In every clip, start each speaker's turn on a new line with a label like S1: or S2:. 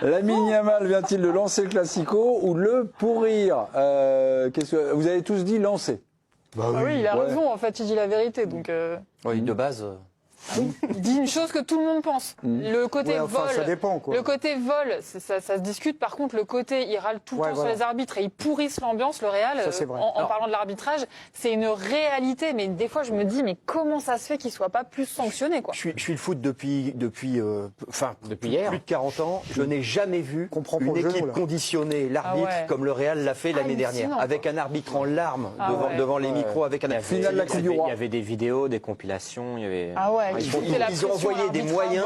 S1: Lamine Yamal vient-il de lancer le Classico ou le pourrir? Vous avez tous dit lancer.
S2: Bah oui.
S3: Oui, il a raison, en fait, il dit la vérité. Donc,
S2: Oui, de base.
S3: il dit une chose que tout le monde pense. Le côté vol,
S4: ça dépend, quoi.
S3: le côté vol, ça se discute. Par contre, le côté, il râle tout le temps sur les arbitres et ils pourrissent l'ambiance. Le Real,
S4: Ça, c'est vrai.
S3: en parlant de l'arbitrage, c'est une réalité. Mais des fois, je me dis, mais comment ça se fait qu'il soit pas plus sanctionné, quoi?
S2: Je suis le foot depuis hier. Plus de 40 ans. Je n'ai jamais vu
S4: Comprends
S2: une
S4: pas le genou,
S2: équipe
S4: là.
S2: conditionner l'arbitre comme le Real l'a fait l'année
S3: Hallucinant,
S2: dernière, avec
S3: quoi.
S2: un arbitre en larmes
S3: Ouais.
S2: devant les micros, avec un
S1: Finale de la Coupe du Roi.
S5: Il y avait des vidéos, des compilations, il y avait.
S3: Ah ouais,
S2: Ils ont envoyé des moyens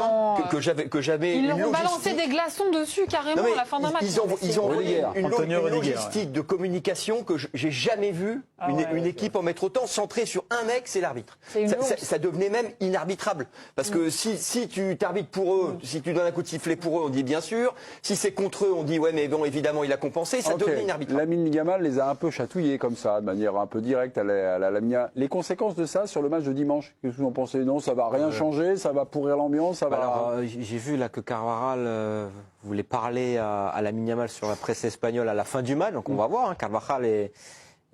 S2: que j'avais
S3: Ils
S2: une
S3: leur ont balancé
S2: logistique.
S3: des glaçons dessus carrément
S2: Non, mais
S3: à la fin d'un match.
S2: ils ont envoyé une
S1: Antonio Rudiger,
S2: logistique de communication que j'ai jamais vu une équipe en mettre autant centrée sur un mec, c'est l'arbitre.
S3: C'est une honte.
S2: Ça devenait même inarbitrable. Parce que si tu t'arbitres pour eux, si tu donnes un coup de sifflet pour eux, on dit bien sûr. Si c'est contre eux, on dit ouais mais bon évidemment il a compensé. Ça devenait inarbitrable.
S1: Lamine Yamal les a un peu chatouillés comme ça, de manière un peu directe à la Lamine. Les conséquences de ça sur le match de dimanche, qu'est-ce que vous en pensez? Non, ça va rien changer, ça va pourrir l'ambiance, ça va...
S5: Alors, j'ai vu là que Carvajal voulait parler à Lamine Yamal sur la presse espagnole à la fin du match, donc on va voir. Hein. Carvajal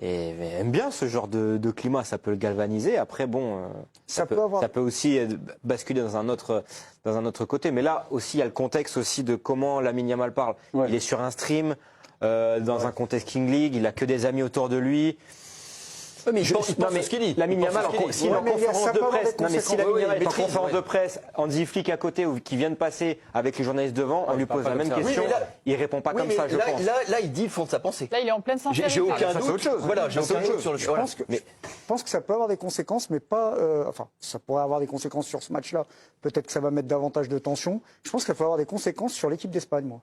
S5: aime bien ce genre de climat, ça peut le galvaniser. Après, bon, ça peut aussi basculer dans un autre côté. Mais là aussi, il y a le contexte aussi de comment Lamine Yamal parle.
S1: Ouais.
S5: Il est sur un stream, dans un contexte King League, il a que des amis autour de lui.
S2: Mais je pense ce qu'il dit.
S5: Lamine Yamal, s'il est en conférence de presse, non mais si Lamine Yamal est en conférence de presse, Hansi Flick à côté ou qui vient de passer avec les journalistes devant, on lui pose la même question. Il répond pas comme ça, je pense.
S2: Là, il dit le fond de sa pensée.
S3: Là, il est en pleine sincérité.
S2: J'ai aucun
S5: c'est
S2: doute.
S5: autre chose.
S2: Voilà, j'ai aucun doute sur le.
S4: Je pense que ça peut avoir des conséquences, mais pas. Enfin, ça pourrait avoir des conséquences sur ce match-là. Peut-être que ça va mettre davantage de tension. Je pense qu'il peut avoir des conséquences sur l'équipe d'Espagne, moi.